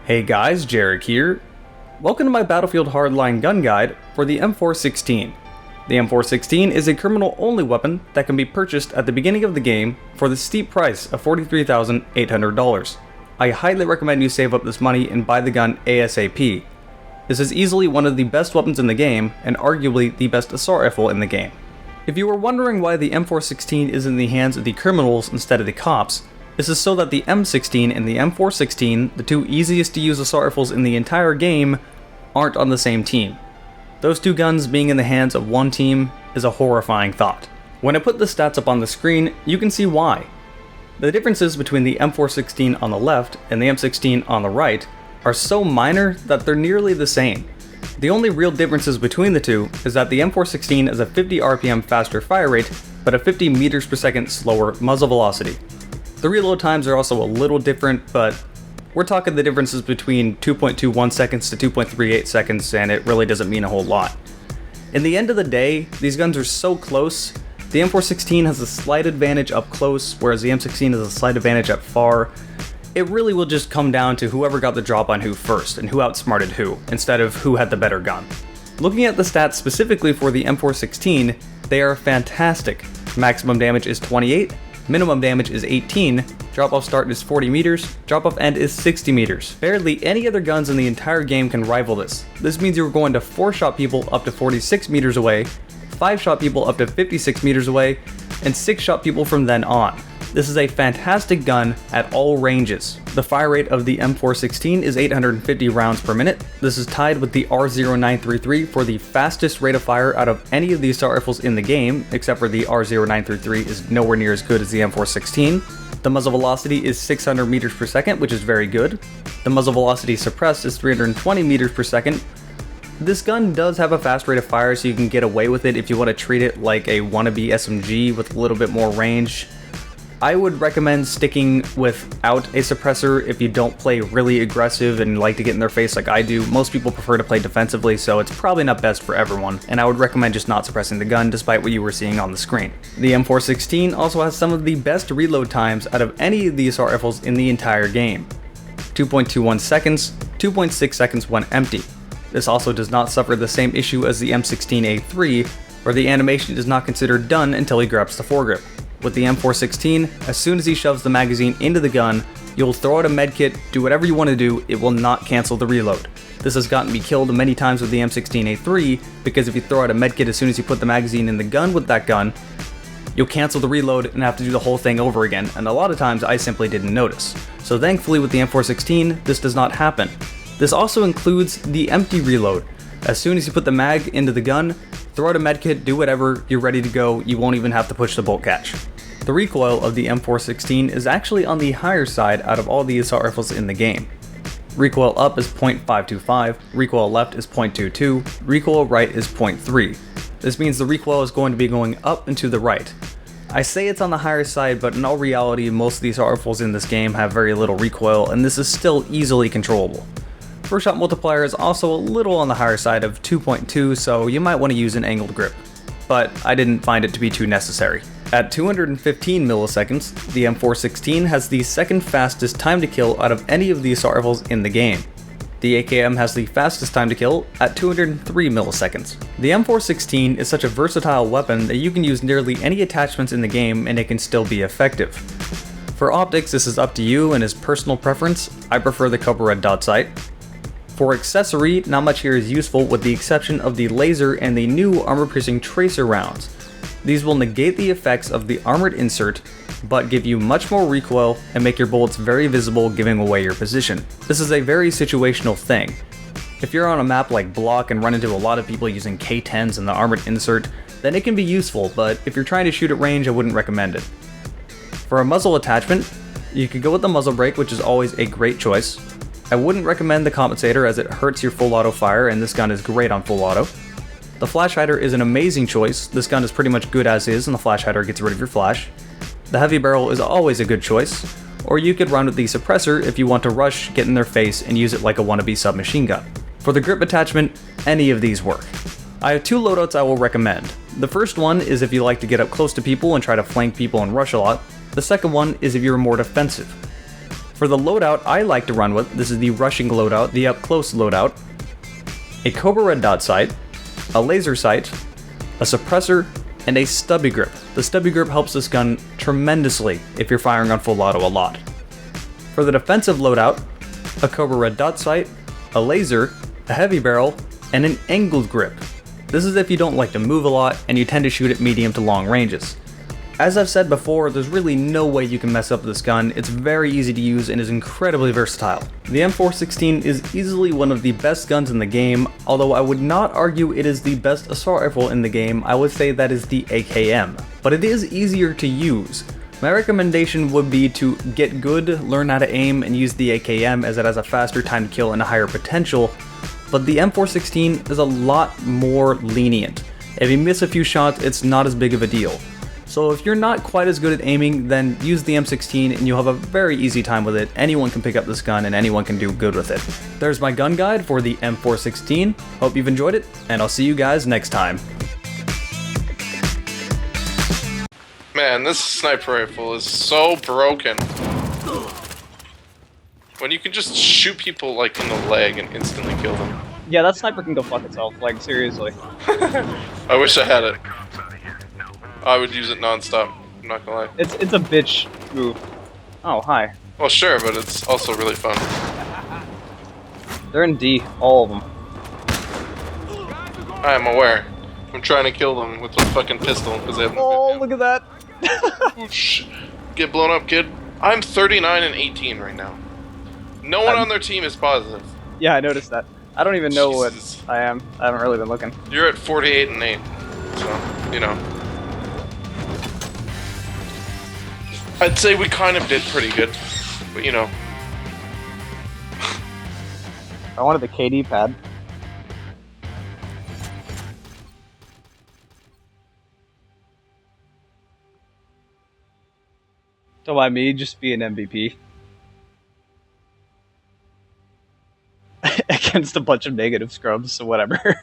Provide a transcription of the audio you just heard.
Hey guys, Jarek here. Welcome to my Battlefield Hardline gun guide for the M416. The M416 is a criminal-only weapon that can be purchased at the beginning of the game for the steep price of $43,800. I highly recommend you save up this money and buy the gun ASAP. This is easily one of the best weapons in the game, and arguably the best assault rifle in the game. If you were wondering why the M416 is in the hands of the criminals instead of the cops, this is so that the M16 and the M416, the two easiest to use assault rifles in the entire game, aren't on the same team. Those two guns being in the hands of one team is a horrifying thought. When I put the stats up on the screen, you can see why. The differences between the M416 on the left and the M16 on the right are so minor that they're nearly the same. The only real differences between the two is that the M416 has a 50 RPM faster fire rate, but a 50 meters per second slower muzzle velocity. The reload times are also a little different, but we're talking the differences between 2.21 seconds to 2.38 seconds, and it really doesn't mean a whole lot. In the end of the day, these guns are so close. The M416 has a slight advantage up close, whereas the M16 has a slight advantage at far. It really will just come down to whoever got the drop on who first, and who outsmarted who, instead of who had the better gun. Looking at the stats specifically for the M416, they are fantastic. Maximum damage is 28, minimum damage is 18, drop-off start is 40 meters, drop-off end is 60 meters. Barely any other guns in the entire game can rival this. This means you're going to 4-shot people up to 46 meters away, 5-shot people up to 56 meters away, and 6-shot people from then on. This is a fantastic gun at all ranges. The fire rate of the M416 is 850 rounds per minute. This is tied with the R0933 for the fastest rate of fire out of any of the assault rifles in the game, except for the R0933 is nowhere near as good as the M416. The muzzle velocity is 600 meters per second, which is very good. The muzzle velocity suppressed is 320 meters per second. This gun does have a fast rate of fire, so you can get away with it if you want to treat it like a wannabe SMG with a little bit more range. I would recommend sticking without a suppressor if you don't play really aggressive and like to get in their face like I do. Most people prefer to play defensively, so it's probably not best for everyone, and I would recommend just not suppressing the gun despite what you were seeing on the screen. The M416 also has some of the best reload times out of any of the assault rifles in the entire game. 2.21 seconds, 2.6 seconds when empty. This also does not suffer the same issue as the M16A3, where the animation is not considered done until he grabs the foregrip. With the M416, as soon as he shoves the magazine into the gun, you'll throw out a medkit, do whatever you want to do, it will not cancel the reload. This has gotten me killed many times with the M16A3, because if you throw out a medkit as soon as you put the magazine in the gun with that gun, you'll cancel the reload and have to do the whole thing over again, and a lot of times I simply didn't notice. So thankfully with the M416, this does not happen. This also includes the empty reload. As soon as you put the mag into the gun, throw out a medkit, do whatever, you're ready to go, you won't even have to push the bolt catch. The recoil of the M416 is actually on the higher side out of all the assault rifles in the game. Recoil up is 0.525, recoil left is 0.22, recoil right is 0.3. This means the recoil is going to be going up and to the right. I say it's on the higher side, but in all reality, most of the assault rifles in this game have very little recoil, and this is still easily controllable. First shot multiplier is also a little on the higher side of 2.2, so you might want to use an angled grip, but I didn't find it to be too necessary. At 215 milliseconds, the M416 has the second fastest time to kill out of any of the assault rifles in the game. The AKM has the fastest time to kill at 203 milliseconds. The M416 is such a versatile weapon that you can use nearly any attachments in the game and it can still be effective. For optics, this is up to you and is personal preference. I prefer the Cobra Red dot sight. For accessory, not much here is useful with the exception of the laser and the new armor-piercing tracer rounds. These will negate the effects of the armored insert, but give you much more recoil and make your bullets very visible, giving away your position. This is a very situational thing. If you're on a map like Block and run into a lot of people using K10s and the armored insert, then it can be useful, but if you're trying to shoot at range, I wouldn't recommend it. For a muzzle attachment, you could go with the muzzle brake, which is always a great choice. I wouldn't recommend the compensator as it hurts your full auto fire, and this gun is great on full auto. The flash hider is an amazing choice. This gun is pretty much good as is, and the flash hider gets rid of your flash. The heavy barrel is always a good choice, or you could run with the suppressor if you want to rush, get in their face, and use it like a wannabe submachine gun. For the grip attachment, any of these work. I have two loadouts I will recommend. The first one is if you like to get up close to people and try to flank people and rush a lot. The second one is if you're more defensive. For the loadout I like to run with, this is the rushing loadout, the up-close loadout, a Cobra red dot sight, a laser sight, a suppressor, and a stubby grip. The stubby grip helps this gun tremendously if you're firing on full auto a lot. For the defensive loadout, a Cobra red dot sight, a laser, a heavy barrel, and an angled grip. This is if you don't like to move a lot and you tend to shoot at medium to long ranges. As I've said before, there's really no way you can mess up this gun. It's very easy to use and is incredibly versatile. The M416 is easily one of the best guns in the game, although I would not argue it is the best assault rifle in the game. I would say that is the AKM, but it is easier to use. My recommendation would be to get good, learn how to aim, and use the AKM as it has a faster time to kill and a higher potential, but the M416 is a lot more lenient. If you miss a few shots, it's not as big of a deal. So if you're not quite as good at aiming, then use the M16 and you'll have a very easy time with it. Anyone can pick up this gun and anyone can do good with it. There's my gun guide for the M416. Hope you've enjoyed it, and I'll see you guys next time. Man, this sniper rifle is so broken. When you can just shoot people like in the leg and instantly kill them. Yeah, that sniper can go fuck itself, like, seriously. I wish I had it. I would use it non-stop, I'm not gonna lie. It's a bitch move. Oh, hi. Well, sure, but it's also really fun. They're in D, all of them. I am aware. I'm trying to kill them with a fucking pistol because they have no Oh, look at that! Oh, get blown up, kid. I'm 39 and 18 right now. No one on their team is positive. Yeah, I noticed that. I don't even know Jesus. what I am. I haven't really been looking. You're at 48 and 8, so, you know. I'd say we kind of did pretty good, but you know. I wanted the KD pad. Don't mind me, just be an MVP. Against a bunch of negative scrubs, so whatever.